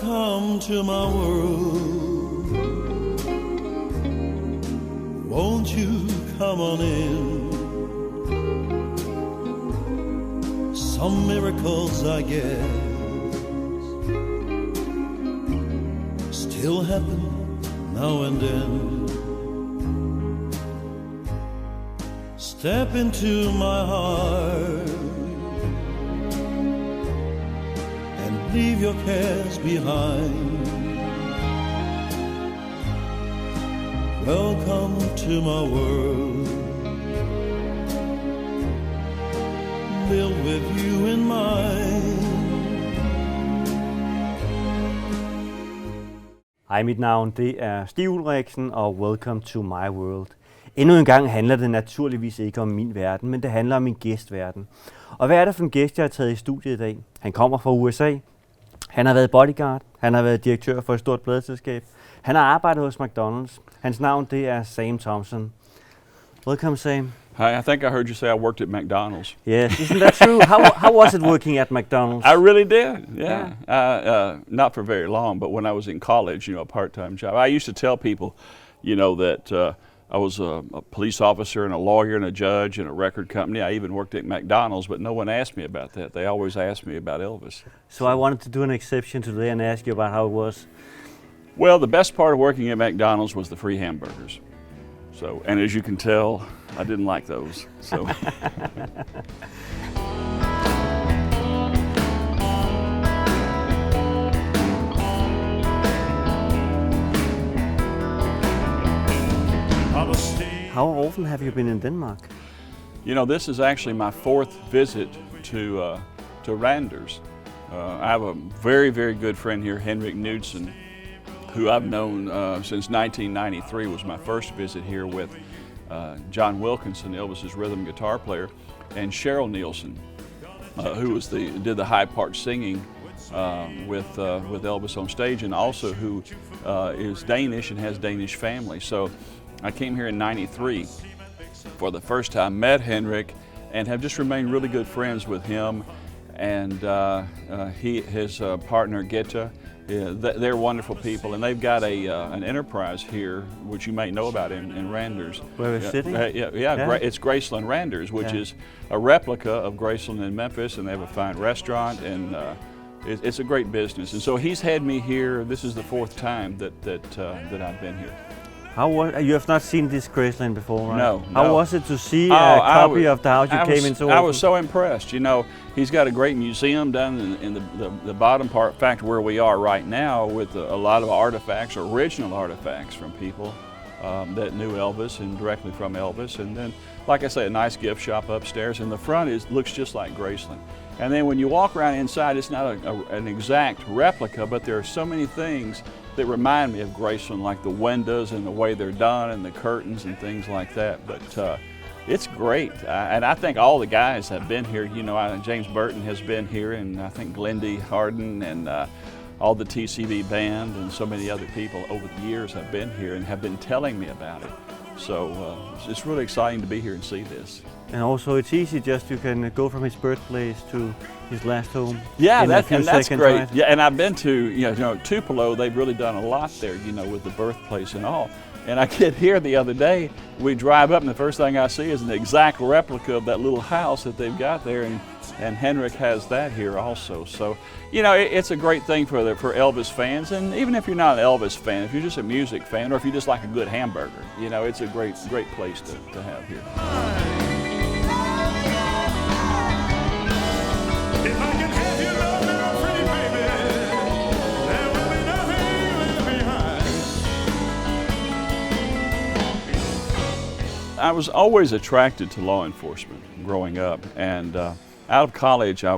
Welcome to my world. Won't you come on in? Some miracles, I guess, still happen now and then. Step into my heart and leave your cares behind. Welcome to my world. Built with you in mind. Hej, mit navn det er Stig Ulriksen, og welcome to my world. Endnu en gang handler det naturligvis ikke om min verden, men det handler om min gæstverden. Og hvad er det for en gæst, jeg har taget i studiet i dag? Han kommer fra USA. Han har været bodyguard. Han har været direktør for et stort pladeselskab. Han har arbejdet hos McDonald's. Hans navn det er Sam Thompson. Welcome, Sam. Hi, I think I heard you say I worked at McDonald's. Yes, isn't that true? How was it working at McDonald's? I really did, yeah. Not for very long, but when I was in college, a part-time job. I used to tell people, that I was a police officer and a lawyer and a judge and a record company. I even worked at McDonald's, but no one asked me about that. They always asked me about Elvis. So I wanted to do an exception today and ask you about how it was. Well, the best part of working at McDonald's was the free hamburgers. And as you can tell, I didn't like those. So. How often have you been in Denmark? This is actually my fourth visit to Randers. I have a very, very good friend here, Henrik Knudsen, who I've known since 1993. Was my first visit here with John Wilkinson, Elvis's rhythm guitar player, and Cheryl Nielsen, who did the high part singing with Elvis on stage, and also who is Danish and has Danish family. So I came here in '93 for the first time, met Henrik, and have just remained really good friends with him, and his partner Gitta. They're wonderful people, and they've got an enterprise here, which you may know about in Randers. Where is it? It's Graceland Randers, which is a replica of Graceland in Memphis, and they have a fine restaurant, and it's a great business. And so he's had me here. This is the fourth time that I've been here. You have not seen this Graceland before, right? No. How was it to see a copy of the house you came in so often? I was so impressed. He's got a great museum down in the bottom part, in fact, where we are right now, with a lot of artifacts, original artifacts from people that knew Elvis and directly from Elvis. And then, like I say, a nice gift shop upstairs. And the front looks just like Graceland. And then when you walk around inside, it's not an exact replica, but there are so many things that remind me of Graceland, like the windows and the way they're done and the curtains and things like that. But it's great, and I think all the guys have been here. James Burton has been here, and I think Glendy Harden and all the TCB band and so many other people over the years have been here and have been telling me about it. So it's really exciting to be here and see this. And also it's easy, you can go from his birthplace to his last home. Yeah, that's great. Right? Yeah, and I've been to Tupelo. They've really done a lot there, with the birthplace and all. And I get here the other day, we drive up, and the first thing I see is an exact replica of that little house that they've got there, and Henrik has that here also. So, it's a great thing for Elvis fans, and even if you're not an Elvis fan, if you're just a music fan, or if you just like a good hamburger, it's a great place to have here. If I can have you love me, my pretty baby, there will be nothing left behind. I was always attracted to law enforcement growing up, and out of college I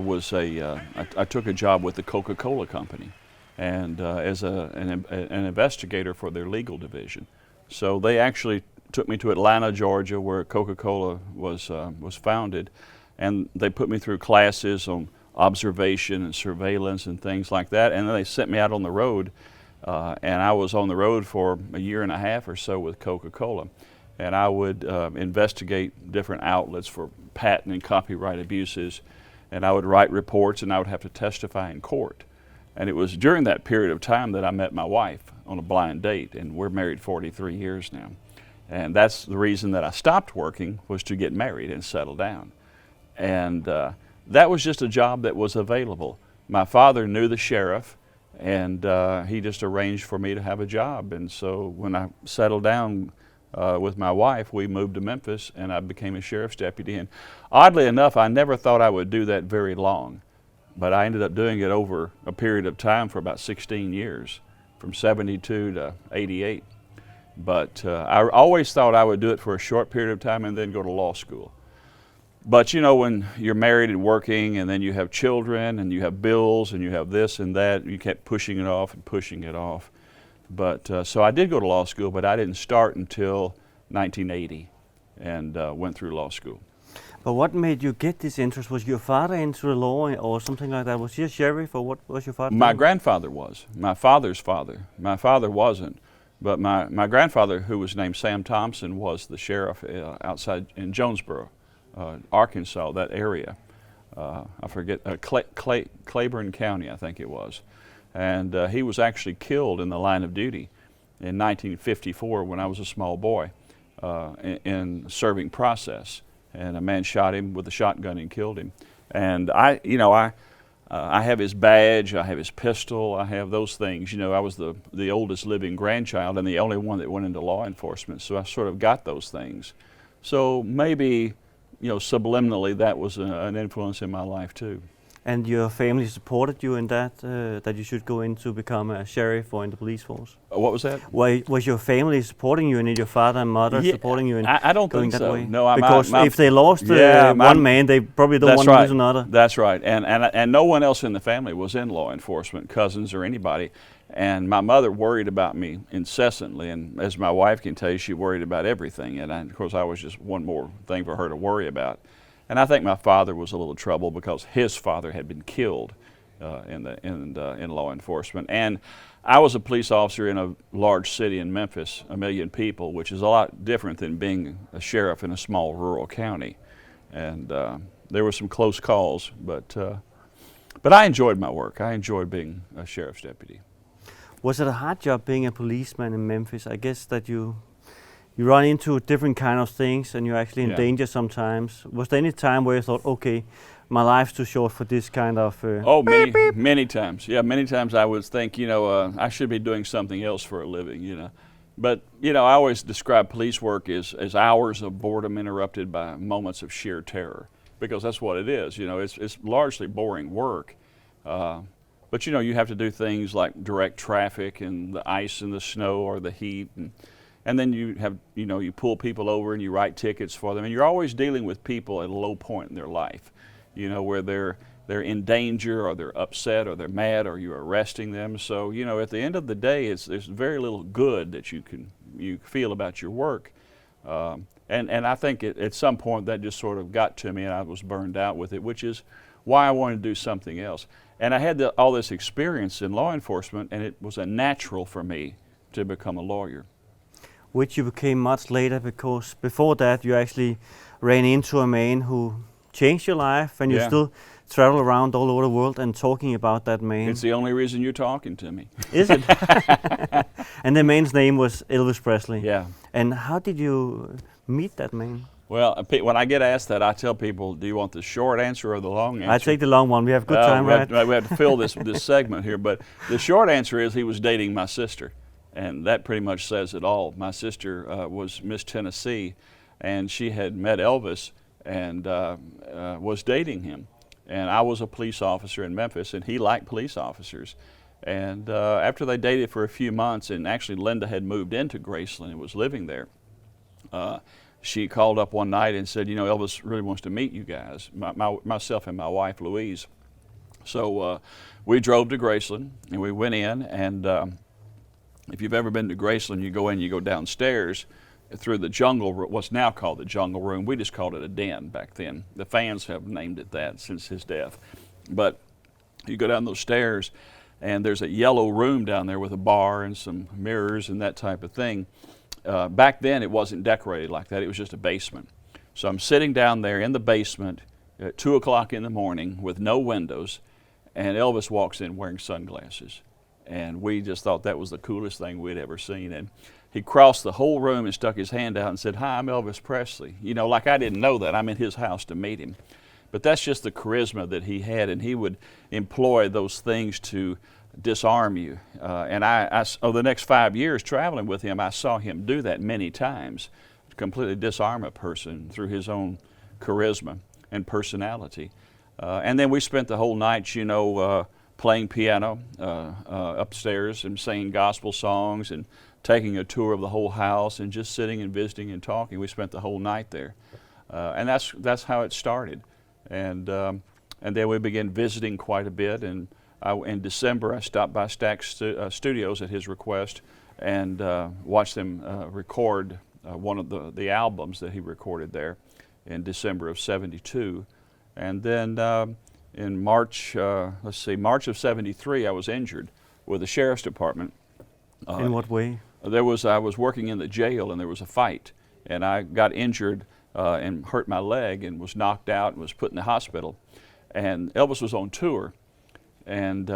took a job with the Coca-Cola company, and as an investigator for their legal division. So they actually took me to Atlanta, Georgia, where Coca-Cola was founded, and they put me through classes on observation and surveillance and things like that, and then they sent me out on the road, and I was on the road for a year and a half or so with Coca-Cola, and I would investigate different outlets for patent and copyright abuses, and I would write reports, and I would have to testify in court. And it was during that period of time that I met my wife on a blind date, and we're married 43 years now. And that's the reason that I stopped working, was to get married and settle down. And that was just a job that was available. My father knew the sheriff, and he just arranged for me to have a job. And so when I settled down with my wife, we moved to Memphis, and I became a sheriff's deputy. And oddly enough, I never thought I would do that very long, but I ended up doing it over a period of time for about 16 years, from 72 to 88. But I always thought I would do it for a short period of time and then go to law school. But you know, when you're married and working, and then you have children, and you have bills, and you have this and that, you kept pushing it off and pushing it off. But so I did go to law school, but I didn't start until 1980, and went through law school. But what made you get this interest? Was your father into the law or something like that? Was he a sheriff, or what was your father My doing? grandfather was. My father's father. My father wasn't. But my grandfather, who was named Sam Thompson, was the sheriff outside in Jonesboro, Arkansas, that area. I forget, Claiborne County, I think it was. And he was actually killed in the line of duty in 1954 when I was a small boy in serving process. And a man shot him with a shotgun and killed him. And I have his badge, I have his pistol, I have those things. You know, I was the oldest living grandchild and the only one that went into law enforcement, so I sort of got those things. So maybe, you know, subliminally that was an influence in my life too. And your family supported you in that, that you should go in to become a sheriff or in the police force? What was that? Was your family supporting you, and your father and mother supporting you in I don't going think that so. way? No, because if they lost one man, they probably don't want to lose another. That's right. And no one else in the family was in law enforcement, cousins or anybody. And my mother worried about me incessantly, and as my wife can tell you, she worried about everything. And of course, I was just one more thing for her to worry about. And I think my father was a little trouble because his father had been killed in law enforcement. And I was a police officer in a large city in Memphis, 1 million people, which is a lot different than being a sheriff in a small rural county. And there were some close calls, but I enjoyed my work. I enjoyed being a sheriff's deputy. Was it a hard job being a policeman in Memphis? I guess that you run into different kind of things, and you're actually in danger sometimes. Was there any time where you thought, okay, my life's too short for this kind of... Oh, many times. Yeah, many times I would think, you know, I should be doing something else for a living, you know. But, you know, I always describe police work as hours of boredom interrupted by moments of sheer terror, because that's what it is, you know. It's largely boring work. But, you know, you have to do things like direct traffic and the ice and the snow or the heat, and then you have, you know, you pull people over and you write tickets for them, and you're always dealing with people at a low point in their life, you know, where they're in danger, or they're upset, or they're mad, or you're arresting them. So, you know, at the end of the day, there's very little good that you feel about your work, and I think at some point that just sort of got to me, and I was burned out with it, which is why I wanted to do something else. And I had all this experience in law enforcement, and it was a natural for me to become a lawyer. Which you became much later, because before that you actually ran into a man who changed your life, and you still travel around all over the world and talking about that man. It's the only reason you're talking to me. Is it? And the man's name was Elvis Presley. Yeah. And how did you meet that man? Well, when I get asked that, I tell people, do you want the short answer or the long answer? I take the long one. We have good time, right? We have to fill this segment here, but the short answer is he was dating my sister. And that pretty much says it all. My sister was Miss Tennessee, and she had met Elvis and was dating him. And I was a police officer in Memphis, and he liked police officers. And after they dated for a few months, and actually Linda had moved into Graceland and was living there, she called up one night and said, you know, Elvis really wants to meet you guys, myself and my wife, Louise. So we drove to Graceland, and we went in, and if you've ever been to Graceland, you go in, you go downstairs through the jungle, what's now called the jungle room. We just called it a den back then. The fans have named it that since his death. But you go down those stairs, and there's a yellow room down there with a bar and some mirrors and that type of thing. Back then, it wasn't decorated like that. It was just a basement. So I'm sitting down there in the basement at 2 o'clock in the morning with no windows, and Elvis walks in wearing sunglasses. And we just thought that was the coolest thing we'd ever seen. And he crossed the whole room and stuck his hand out and said, "Hi, I'm Elvis Presley." You know, like I didn't know that. I'm in his house to meet him. But that's just the charisma that he had, and he would employ those things to disarm you. And over the next 5 years traveling with him, I saw him do that many times, completely disarm a person through his own charisma and personality. And then we spent the whole night, you know, playing piano upstairs and singing gospel songs and taking a tour of the whole house and just sitting and visiting and talking. We spent the whole night there. And that's how it started. And then we began visiting quite a bit. And in December, I stopped by Stax Studios at his request and watched them record one of the albums that he recorded there in December of '72. And then in March of '73, I was injured with the sheriff's department. In what way? I was working in the jail, and there was a fight, and I got injured and hurt my leg and was knocked out and was put in the hospital. And Elvis was on tour, and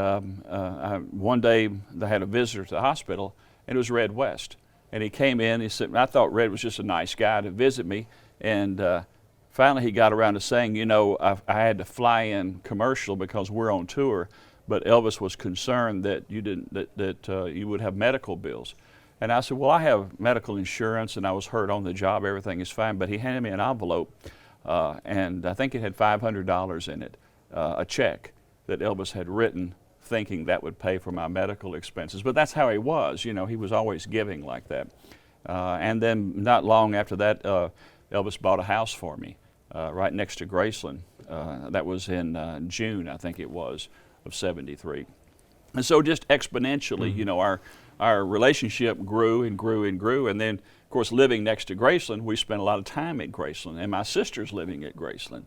one day they had a visitor to the hospital, and it was Red West. And he came in, he said, I thought Red was just a nice guy to visit me, and finally he got around to saying, you know, I had to fly in commercial because we're on tour, but Elvis was concerned that you would have medical bills. And I said, well, I have medical insurance, and I was hurt on the job, everything is fine. But he handed me an envelope, and I think it had $500 in it, a check that Elvis had written, thinking that would pay for my medical expenses. But that's how he was, you know, he was always giving like that. And then not long after that, Elvis bought a house for me right next to Graceland. That was in June, I think it was, of '73. And so just exponentially, you know, our relationship grew and grew and grew. And then, of course, living next to Graceland, we spent a lot of time at Graceland, and my sister's living at Graceland.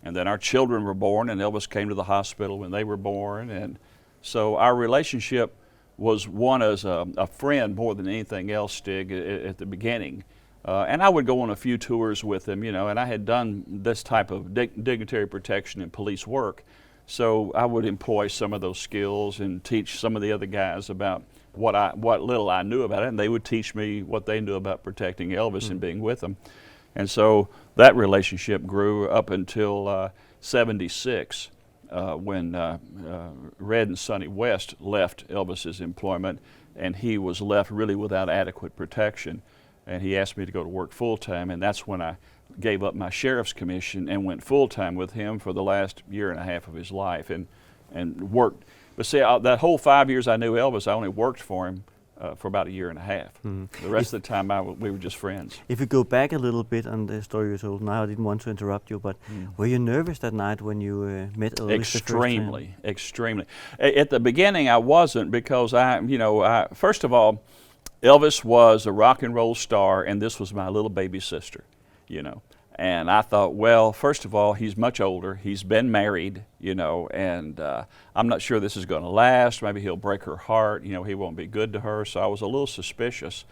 And then our children were born, and Elvis came to the hospital when they were born. And so our relationship was one as a friend more than anything else, Stig, at the beginning. And I would go on a few tours with him, you know, and I had done this type of dignitary protection and police work. So I would employ some of those skills and teach some of the other guys about what little I knew about it, and they would teach me what they knew about protecting Elvis and being with him. And so that relationship grew up until '76 when Red and Sonny West left Elvis's employment, and he was left really without adequate protection. And he asked me to go to work full-time, and that's when I gave up my sheriff's commission and went full-time with him for the last year and a half of his life and worked. But see, that whole 5 years I knew Elvis, I only worked for him for about a year and a half. The rest of the time we were just friends. If you go back a little bit on the story you told now, I didn't want to interrupt you, but were you nervous that night when you met Elvis? Extremely, extremely. At the beginning I wasn't, because first of all, Elvis was a rock and roll star, and this was my little baby sister, you know. And I thought, well, first of all, he's much older. He's been married, you know, and I'm not sure this is going to last. Maybe he'll break her heart. You know, he won't be good to her. So I was a little suspicious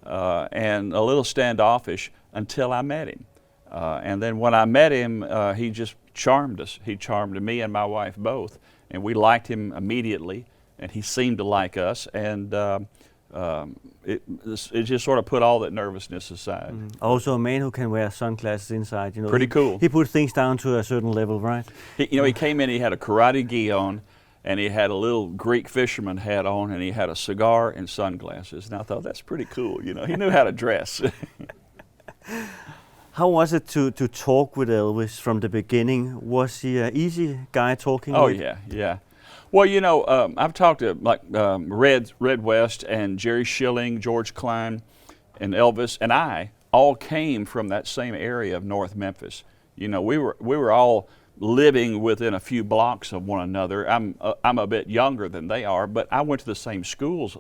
and a little standoffish until I met him. And then when I met him, he just charmed us. He charmed me and my wife both. And we liked him immediately, and he seemed to like us. And it just sort of put all that nervousness aside. Also a man who can wear sunglasses inside, you know. Pretty cool. He put things down to a certain level, right? He came in, he had a karate gi on, and he had a little Greek fisherman hat on, and he had a cigar and sunglasses. And I thought, that's pretty cool, you know. He knew how to dress. How was it to talk with Elvis from the beginning? Was he an easy guy talking with? Oh, yeah. Well, you know, I've talked to Red West and Jerry Schilling, George Klein, and Elvis, and I all came from that same area of North Memphis. You know, we were all living within a few blocks of one another. I'm a bit younger than they are, but I went to the same schools,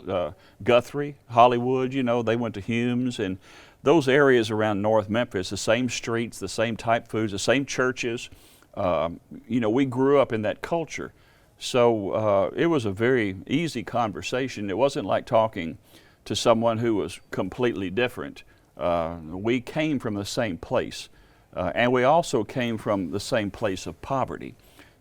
Guthrie, Hollywood. You know, they went to Humes, and those areas around North Memphis, the same streets, the same type foods, the same churches. You know, we grew up in that culture. So it was a very easy conversation. It wasn't like talking to someone who was completely different. We came from the same place, and we also came from the same place of poverty.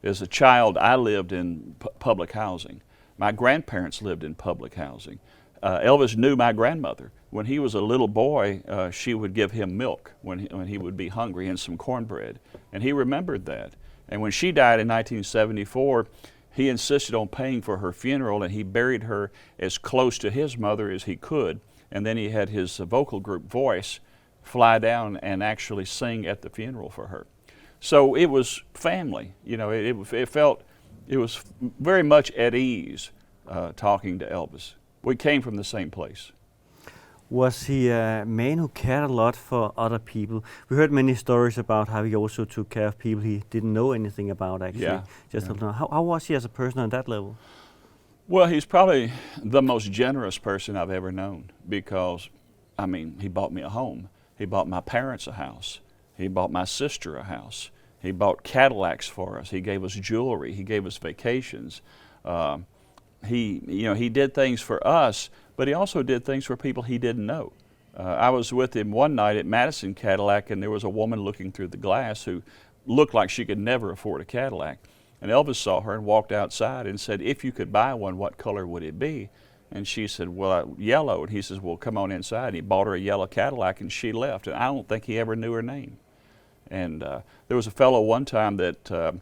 As a child, I lived in public housing. My grandparents lived in public housing. Elvis knew my grandmother. When he was a little boy, she would give him milk when he would be hungry and some cornbread. And he remembered that. And when she died in 1974, he insisted on paying for her funeral, and he buried her as close to his mother as he could. And then he had his vocal group voice fly down and actually sing at the funeral for her. So it was family. You know, it was very much at ease talking to Elvis. We came from the same place. Was he a man who cared a lot for other people? We heard many stories about how he also took care of people he didn't know anything about, actually. Yeah. Just how was he as a person on that level? Well, he's probably the most generous person I've ever known because, I mean, he bought me a home. He bought my parents a house. He bought my sister a house. He bought Cadillacs for us. He gave us jewelry. He gave us vacations. He did things for us, but he also did things for people he didn't know. I was with him one night at Madison Cadillac, and there was a woman looking through the glass who looked like she could never afford a Cadillac. And Elvis saw her and walked outside and said, "If you could buy one, what color would it be?" And she said, "Well, yellow." And he says, "Well, come on inside." And he bought her a yellow Cadillac, and she left. And I don't think he ever knew her name. And there was a fellow one time that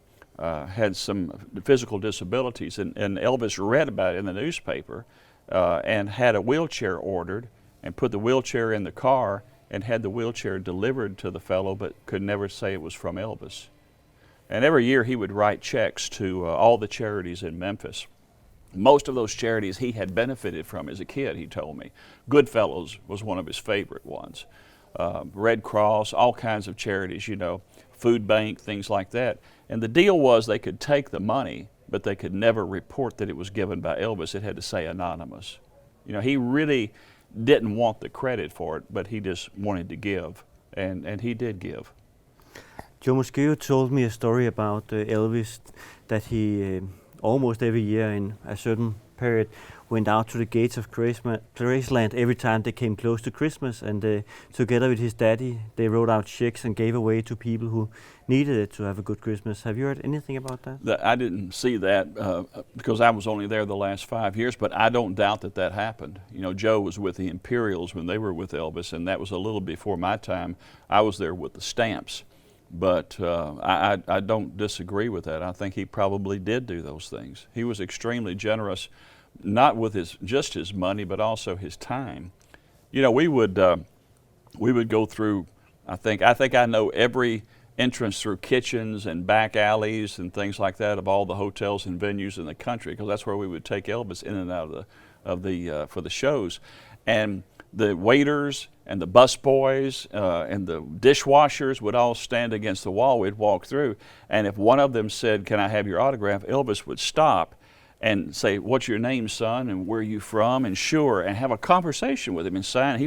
had some physical disabilities, and Elvis read about it in the newspaper and had a wheelchair ordered and put the wheelchair in the car and had the wheelchair delivered to the fellow, but could never say it was from Elvis. And every year he would write checks to all the charities in Memphis. Most of those charities he had benefited from as a kid, he told me. Goodfellows was one of his favorite ones. Red Cross, all kinds of charities, you know, food bank, things like that. And the deal was they could take the money, but they could never report that it was given by Elvis. It had to say anonymous. You know, he really didn't want the credit for it, but he just wanted to give, and he did give. Joe Moscheo told me a story about Elvis, that he almost every year in a certain period went out to the gates of Graceland every time they came close to Christmas, and together with his daddy they wrote out checks and gave away to people who needed it to have a good Christmas. Have you heard anything about that? I didn't see that because I was only there the last 5 years, but I don't doubt that that happened. You know, Joe was with the Imperials when they were with Elvis, and that was a little before my time. I was there with the Stamps. But I don't disagree with that. I think he probably did do those things. He was extremely generous, not with just his money, but also his time. You know, we would go through. I think I know every entrance through kitchens and back alleys and things like that of all the hotels and venues in the country, because that's where we would take Elvis in and out for the shows, and the waiters and the busboys and the dishwashers would all stand against the wall. We'd walk through, and if one of them said, "Can I have your autograph?" Elvis would stop and say, "What's your name, son, and where are you from?" and "Sure," and have a conversation with him and sign.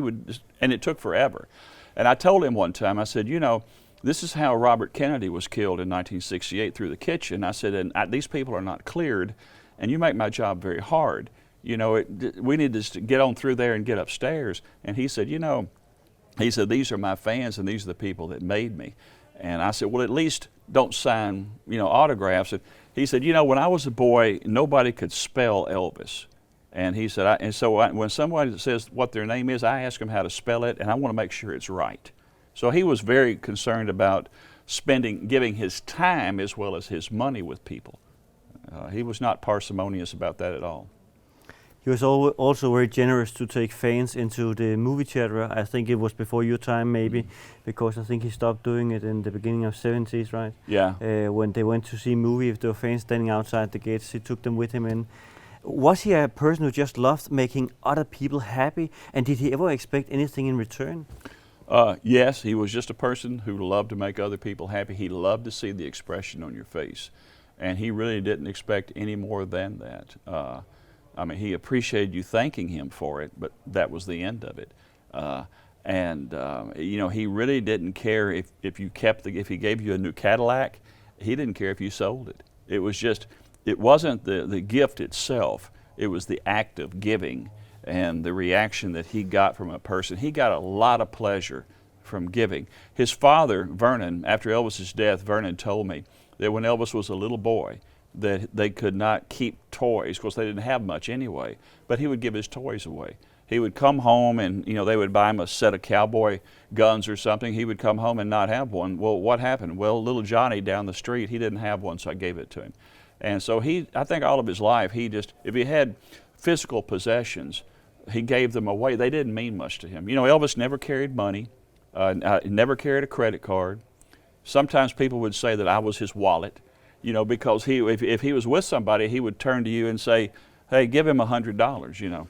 And it took forever. And I told him one time, I said, "You know, this is how Robert Kennedy was killed in 1968, through the kitchen." I said, "And these people are not cleared, and you make my job very hard. You know, we need to get on through there and get upstairs." And he said, "You know," he said, "these are my fans, and these are the people that made me." And I said, "Well, at least don't sign, you know, autographs." And he said, "You know, when I was a boy, nobody could spell Elvis." And he said, when somebody says what their name is, I ask them how to spell it, and I want to make sure it's right. So he was very concerned about giving his time as well as his money with people. He was not parsimonious about that at all. He was also very generous to take fans into the movie theater. I think it was before your time, maybe, because I think he stopped doing it in the beginning of '70s, right? Yeah. When they went to see a movie, if there were fans standing outside the gates, he took them with him in. Was he a person who just loved making other people happy, and did he ever expect anything in return? Yes, he was just a person who loved to make other people happy. He loved to see the expression on your face, and he really didn't expect any more than that. I mean, he appreciated you thanking him for it, but that was the end of it. You know, he really didn't care if he gave you a new Cadillac. He didn't care if you sold it. It wasn't the gift itself. It was the act of giving and the reaction that he got from a person. He got a lot of pleasure from giving. His father, Vernon, after Elvis's death, Vernon told me that when Elvis was a little boy, that they could not keep toys, because they didn't have much anyway, but he would give his toys away. He would come home and, they would buy him a set of cowboy guns or something. He would come home and not have one. Well, what happened? Well, little Johnny down the street, he didn't have one, so I gave it to him. And so I think all of his life, if he had physical possessions, he gave them away. They didn't mean much to him. Elvis never carried money, never carried a credit card. Sometimes people would say that I was his wallet, because if he was with somebody, he would turn to you and say, hey, give him $100,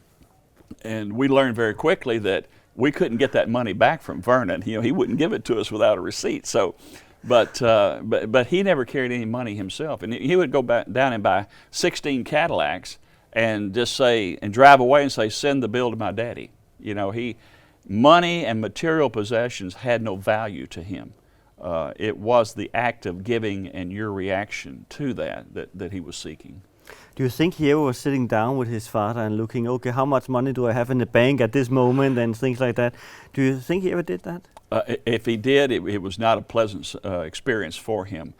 And we learned very quickly that we couldn't get that money back from Vernon. He wouldn't give it to us without a receipt. So, but he never carried any money himself, and he would go back down and buy 16 Cadillacs and just say and drive away and say, send the bill to my daddy. Money and material possessions had no value to him. It was the act of giving and your reaction to that he was seeking. Do you think he ever was sitting down with his father and looking, okay, how much money do I have in the bank at this moment and things like that? Do you think he ever did that? If he did, it was not a pleasant experience for him.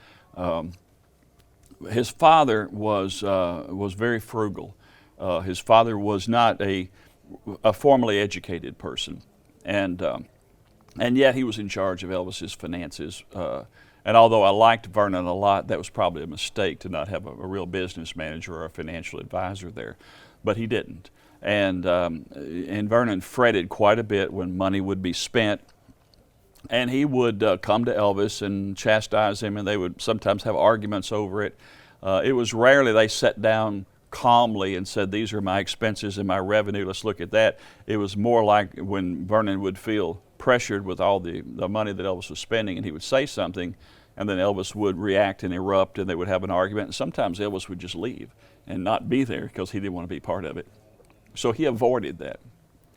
His father was very frugal. His father was not a formally educated person, and yet he was in charge of Elvis's finances. And although I liked Vernon a lot, that was probably a mistake to not have a real business manager or a financial advisor there. But he didn't. And Vernon fretted quite a bit when money would be spent. And he would come to Elvis and chastise him, and they would sometimes have arguments over it. It was rarely they sat down calmly and said, these are my expenses and my revenue, let's look at that. It was more like when Vernon would feel pressured with all the money that Elvis was spending, and he would say something, and then Elvis would react and erupt, and they would have an argument, and sometimes Elvis would just leave and not be there because he didn't want to be part of it. So he avoided that.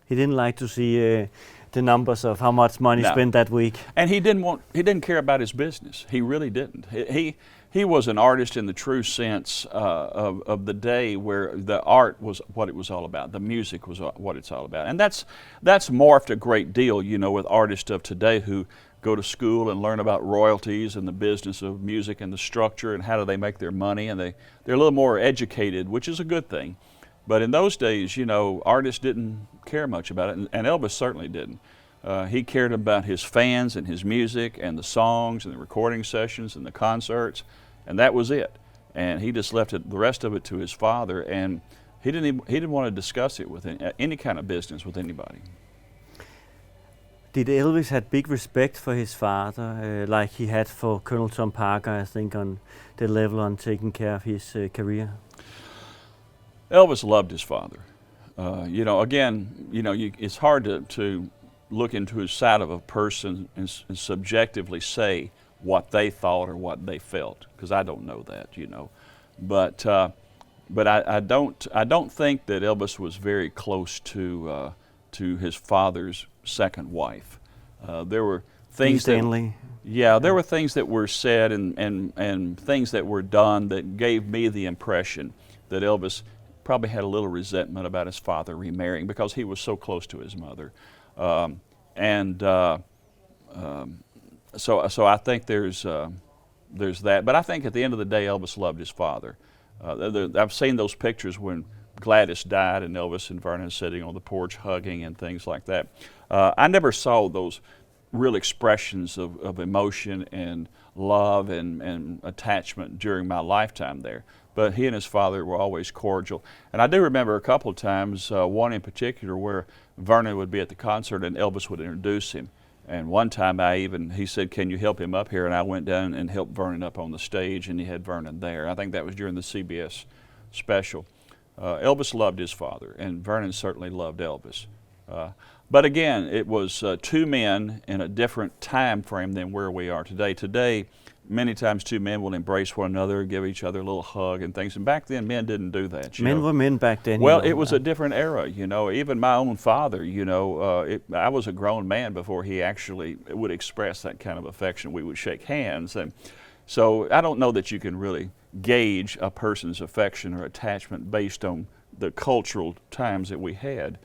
He didn't like to see the numbers of how much money spent that week. And he didn't care about his business. He really didn't. He was an artist in the true sense of the day, where the art was what it was all about. The music was what it's all about. And that's morphed a great deal, with artists of today who go to school and learn about royalties and the business of music and the structure and how do they make their money, and they're a little more educated, which is a good thing. But in those days, artists didn't care much about it, and Elvis certainly didn't. He cared about his fans and his music and the songs and the recording sessions and the concerts, and that was it. And he just left the rest of it to his father, and he didn't want to discuss it with any kind of business with anybody. Did Elvis had big respect for his father, like he had for Colonel Tom Parker, I think, on the level on taking care of his career? Elvis loved his father. It's hard to look into his side of a person and subjectively say what they thought or what they felt, because I don't know that, But I don't think that Elvis was very close to his father's second wife. There were things there were things that were said and things that were done that gave me the impression that Elvis probably had a little resentment about his father remarrying, because he was so close to his mother. So I think there's that. But I think at the end of the day, Elvis loved his father. I've seen those pictures when Gladys died and Elvis and Vernon sitting on the porch hugging and things like that. I never saw those real expressions of emotion and love and attachment during my lifetime there. But he and his father were always cordial. And I do remember a couple of times, one in particular, where Vernon would be at the concert and Elvis would introduce him. And one time he said, can you help him up here? And I went down and helped Vernon up on the stage, and he had Vernon there. I think that was during the CBS special. Elvis loved his father, and Vernon certainly loved Elvis. But again, it was two men in a different time frame than where we are today. Today, many times two men will embrace one another, give each other a little hug and things. And back then, men didn't do that. Men were men back then. Well, it was a different era, Even my own father, I was a grown man before he actually would express that kind of affection. We would shake hands. And so I don't know that you can really gauge a person's affection or attachment based on the cultural times that we had.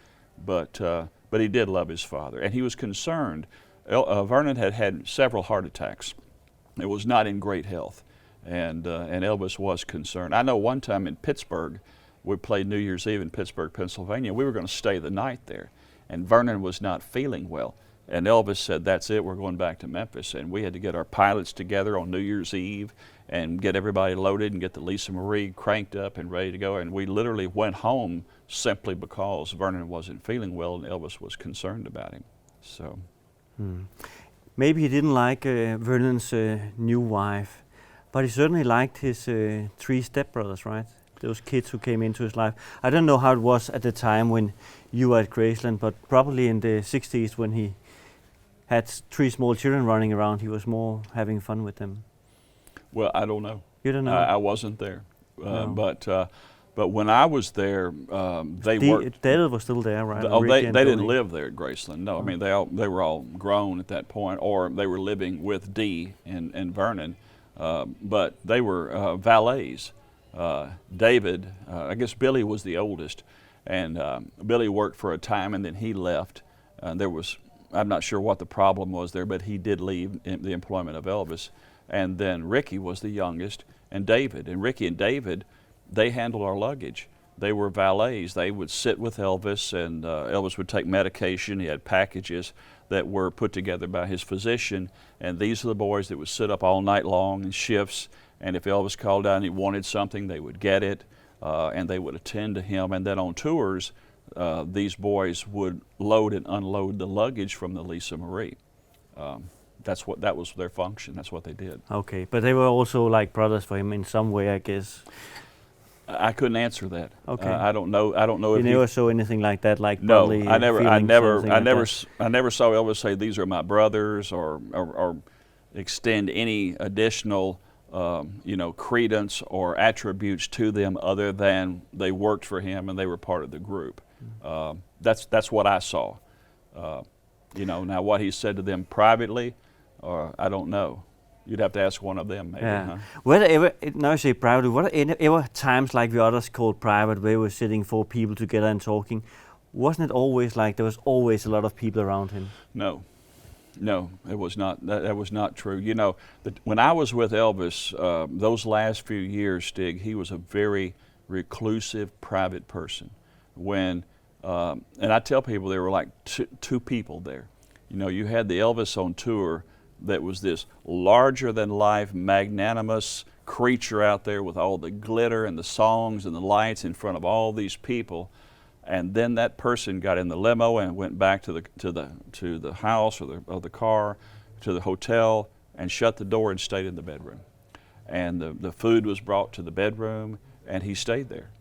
But he did love his father, and he was concerned. Vernon had several heart attacks. It was not in great health. and Elvis was concerned. I know one time in Pittsburgh, we played New Year's Eve in Pittsburgh, Pennsylvania. We were going to stay the night there, and Vernon was not feeling well. And Elvis said, "That's it, we're going back to Memphis." And we had to get our pilots together on New Year's Eve and get everybody loaded and get the Lisa Marie cranked up and ready to go. And we literally went home simply because Vernon wasn't feeling well and Elvis was concerned about him. So, Maybe he didn't like Vernon's new wife, but he certainly liked his 3 stepbrothers, right? Those kids who came into his life. I don't know how it was at the time when you were at Graceland, but probably in the 60s when he had 3 small children running around, he was more having fun with them. well, I don't know. You don't know? I wasn't there. No. But when I was there, they worked. David was still there, right? They didn't live there at Graceland. No, I mean they were all grown at that point, or they were living with Dee and Vernon, but they were valets. David, I guess Billy was the oldest, and Billy worked for a time and then he left. I'm not sure what the problem was there, but he did leave the employment of Elvis. And then Ricky was the youngest, and David. And Ricky and David, they handled our luggage. They were valets. They would sit with Elvis, and Elvis would take medication. He had packages that were put together by his physician, and these are the boys that would sit up all night long in shifts, and if Elvis called down and he wanted something, they would get it, and they would attend to him. And then on tours, these boys would load and unload the luggage from the Lisa Marie. That was their function. That's what they did. Okay, but they were also like brothers for him in some way, I guess. I couldn't answer that. Okay. I don't know. You never saw anything like that, like no, probably I never saw Elvis say these are my brothers, or extend any additional credence or attributes to them other than they worked for him and they were part of the group. That's what I saw. Now what he said to them privately, I don't know. You'd have to ask one of them, maybe. Yeah. Huh? Were there ever, now I say privately, were there ever times like the others called private where we were sitting 4 people together and talking? Wasn't it always like there was always a lot of people around him? No, it was not. That was not true. When I was with Elvis, those last few years, Stig, he was a very reclusive, private person. And I tell people there were like two people there. You had the Elvis on tour that was this larger-than-life, magnanimous creature out there with all the glitter and the songs and the lights in front of all these people, and then that person got in the limo and went back to the house or the car, to the hotel, and shut the door and stayed in the bedroom. And the food was brought to the bedroom, and he stayed there.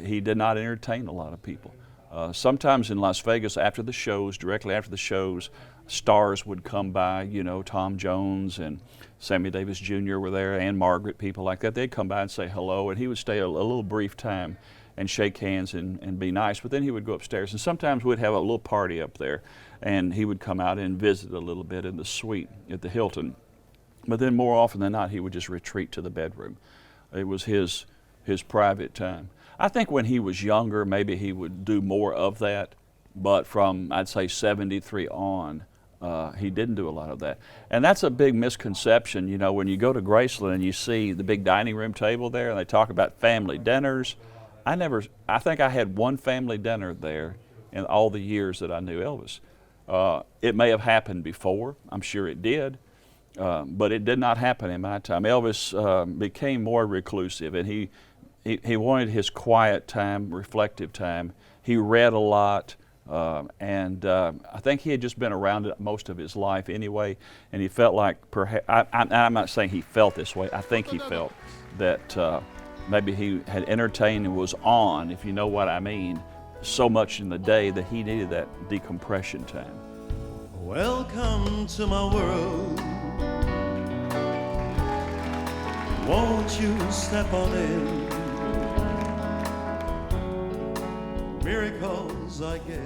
He did not entertain a lot of people. Sometimes in Las Vegas, after the shows, directly after the shows, stars would come by, Tom Jones and Sammy Davis Jr. were there, and Margaret, people like that. They'd come by and say hello, and he would stay a little brief time and shake hands and be nice, but then he would go upstairs. And sometimes we'd have a little party up there, and he would come out and visit a little bit in the suite at the Hilton. But then more often than not, he would just retreat to the bedroom. It was his private time. I think when he was younger, maybe he would do more of that, but from, I'd say, 73 on, he didn't do a lot of that. And that's a big misconception, when you go to Graceland and you see the big dining room table there and they talk about family dinners. I think I had one family dinner there in all the years that I knew Elvis. It may have happened before, I'm sure it did, but it did not happen in my time. Elvis became more reclusive, and he wanted his quiet time, reflective time. He read a lot, and I think he had just been around it most of his life anyway, and he felt like perhaps, I'm not saying he felt this way, I think he felt that maybe he had entertained and was on, if you know what I mean, so much in the day that he needed that decompression time. Welcome to my world. Won't you step on in? Miracles I get